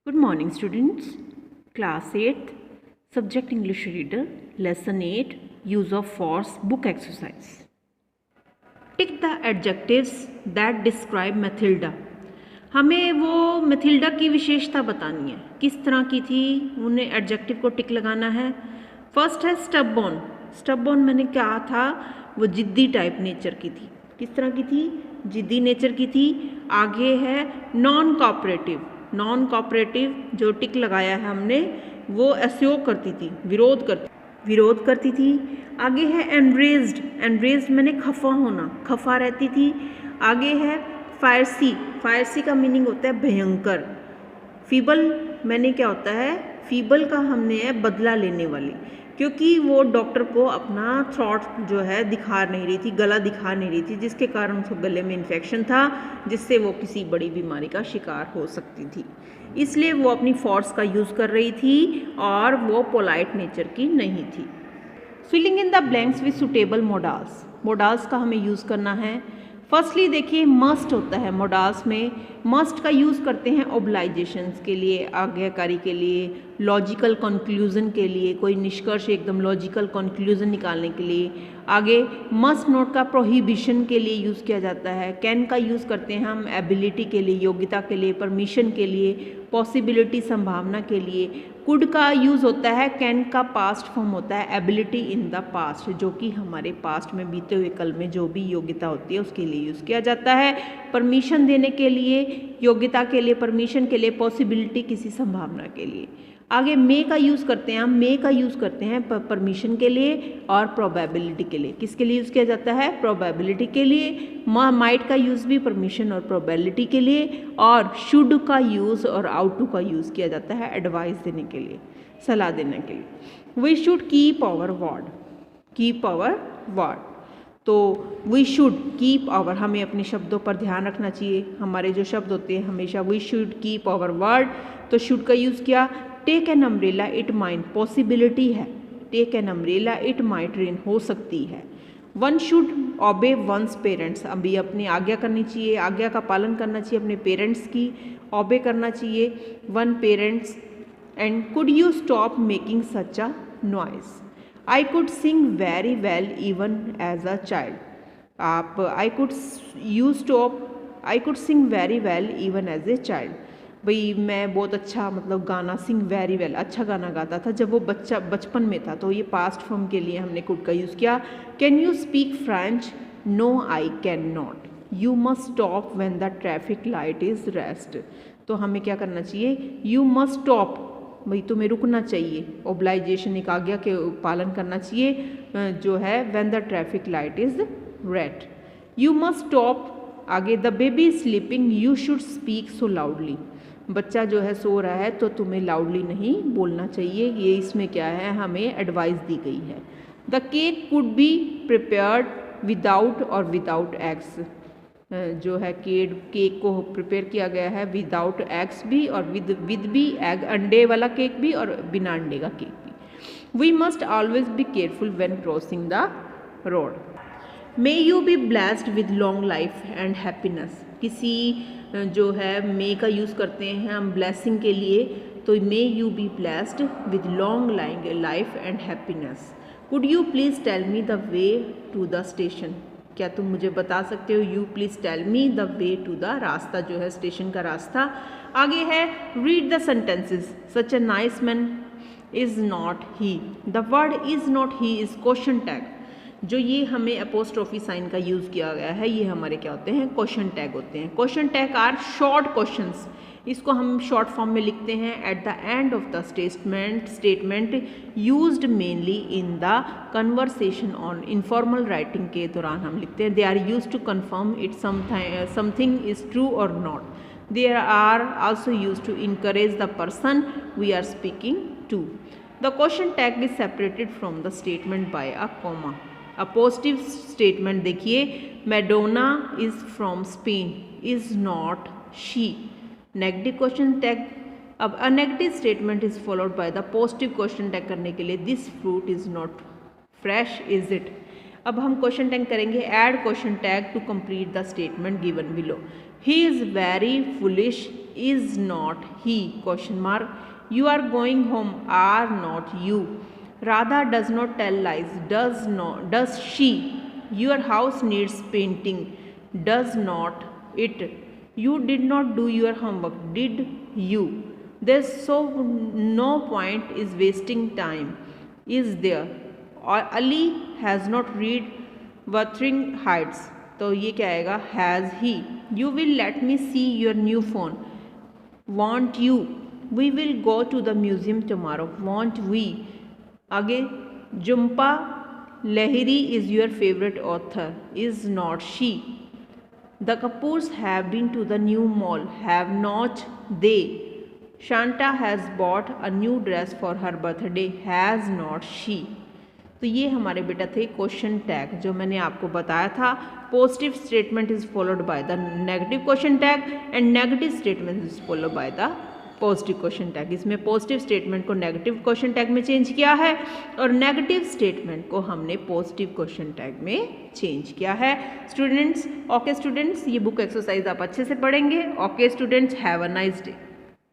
Good morning, students. Class 8th, Subject English Reader, Lesson 8, Use of Force, Book Exercise. Tick the adjectives that describe Mathilda. हमें वो Matilda की विशेषता बतानी है, किस तरह की थी, उन्हें एडजेक्टिव को टिक लगाना है. फर्स्ट है स्टबबॉर्न. स्टबबॉर्न मैंने कहा था वो जिद्दी टाइप नेचर की थी. किस तरह की थी? जिद्दी नेचर की थी. आगे है नॉन कोऑपरेटिव. नॉन कोऑपरेटिव जो टिक लगाया है हमने, वो असहयोग करती थी, विरोध करती थी. आगे है एनरेज्ड. एनरेज्ड मैंने खफा होना, खफा रहती थी. आगे है फायरसी. फायरसी का मीनिंग होता है भयंकर. फीबल मैंने क्या होता है, फीबल का हमने है बदला लेने वाली, क्योंकि वो डॉक्टर को अपना थ्रॉट जो है दिखा नहीं रही थी, गला दिखा नहीं रही थी, जिसके कारण उसको गले में इन्फेक्शन था, जिससे वो किसी बड़ी बीमारी का शिकार हो सकती थी. इसलिए वो अपनी फोर्स का यूज़ कर रही थी और वो पोलाइट नेचर की नहीं थी. Filling in the blanks with suitable modals. Modals का हमें यूज़ करना है. फर्स्टली देखिए मस्ट होता है मोडाल्स में. मस्ट का यूज़ करते हैं ओब्लाइजेशंस के लिए, आज्ञाकारी के लिए, लॉजिकल कंक्लूजन के लिए, कोई निष्कर्ष एकदम लॉजिकल कंक्लूजन निकालने के लिए. आगे मस्ट नोट का प्रोहिबिशन के लिए यूज़ किया जाता है. कैन का यूज़ करते हैं हम एबिलिटी के लिए, योग्यता के लिए, परमिशन के लिए, पॉसिबिलिटी संभावना के लिए. कुड का यूज़ होता है, कैन का पास्ट फॉर्म होता है एबिलिटी इन द पास्ट, जो कि हमारे पास्ट में बीते हुए कल में जो भी योग्यता होती है उसके लिए यूज़ किया जाता है. परमिशन देने के लिए, योग्यता के लिए, परमिशन के लिए, पॉसिबिलिटी किसी संभावना के लिए. आगे मे का यूज़ करते हैं हम. मे का यूज़ करते हैं परमिशन के लिए और प्रोबेबिलिटी के लिए. किसके लिए यूज़ किया जाता है? प्रोबेबिलिटी के लिए. माइट का यूज़ भी परमिशन और प्रोबेबिलिटी के लिए. और शुड का यूज़ और आउट टू का यूज़ किया जाता है एडवाइस देने के लिए, सलाह देने के लिए. We should keep our word. Keep our word. तो वी शुड कीप आवर, हमें अपने शब्दों पर ध्यान रखना चाहिए. हमारे जो शब्द होते हैं हमेशा we should keep our word. तो शुड का यूज़ किया. Take an umbrella it might, possibility है. Take an umbrella it might rain, हो सकती है. One should obey one's parents, अभी अपनी आज्ञा करनी चाहिए, आज्ञा का पालन करना चाहिए अपने पेरेंट्स की, ओबे करना चाहिए one parents. And could you stop making such a noise. I could sing very well even as a child. आप I could sing very well even as a child. भाई मैं बहुत अच्छा मतलब गाना, सिंग वेरी वेल, अच्छा गाना गाता था जब वो बचपन में था. तो ये पास्ट फॉर्म के लिए हमने कुड का यूज़ किया. Can you speak French? No I can not. You must stop when the traffic light is rest. तो हमें क्या करना चाहिए? यू मस्ट स्टॉप, भाई तुम्हें रुकना चाहिए. ओब्लाइजेशन, एक आज्ञा के पालन करना चाहिए जो है when the traffic light is red. You must stop. आगे the baby sleeping, you should speak so loudly. बच्चा जो है सो रहा है तो तुम्हें लाउडली नहीं बोलना चाहिए. ये इसमें क्या है, हमें एडवाइस दी गई है. The cake could be prepared without और विदाउट एग्स. जो है केक को प्रिपेयर किया गया है विदाउट एग्स भी और विद भी एग, अंडे वाला केक भी और बिना अंडे का केक भी. We must always be careful when crossing the road. May you be blessed with long life and happiness. किसी जो है मे का यूज़ करते हैं हम ब्लेसिंग के लिए. तो may you be blessed with long life and happiness. Could you please tell me the way to the station. क्या तुम मुझे बता सकते हो? You please tell me the way to the, रास्ता जो है स्टेशन का रास्ता. आगे है read the sentences. Such a nice man is not he. The word is not he is question tag. जो ये हमें अपोस्ट्रोफी साइन का यूज़ किया गया है, ये हमारे क्या होते हैं? क्वेश्चन टैग होते हैं. Question tag are short questions. इसको हम शॉर्ट फॉर्म में लिखते हैं at the end of the statement used mainly in the conversation on informal writing के दौरान हम लिखते हैं. They are used to confirm it something is true और not. They are also used to encourage the person we are speaking to. The question tag is separated from the statement by a comma. A positive statement देखिए, Madonna is from Spain, is not she. Negative question tag. अब a negative statement is followed by the positive question tag करने के लिए this fruit is not fresh, is it. अब हम question tag करेंगे add question tag to complete the statement given below. He is very foolish is not he question mark. You are going home are not you. Radha does not tell lies does she. Your house needs painting does not it. You did not do your homework, did you? There's so no point is wasting time, is there? Ali has not read Wuthering Heights. तो ये क्या आएगा? Has he? You will let me see your new phone. Won't you? We will go to the museum tomorrow. Won't we? आगे Jhumpa Lahiri is your favorite author, is not she? The Kapoors have been to the new mall, have not they? Shanta has bought a new dress for her birthday, has not she? तो ये हमारे बेटा थे question tag जो मैंने आपको बताया था. Positive statement is followed by the negative question tag and negative statement is followed by the positive question tag. इसमें पॉजिटिव स्टेटमेंट को नेगेटिव क्वेश्चन टैग में चेंज किया है और नेगेटिव स्टेटमेंट को हमने पॉजिटिव क्वेश्चन टैग में चेंज किया है. स्टूडेंट्स, ओके स्टूडेंट्स, ये बुक एक्सरसाइज आप अच्छे से पढ़ेंगे. Okay students, have a nice day.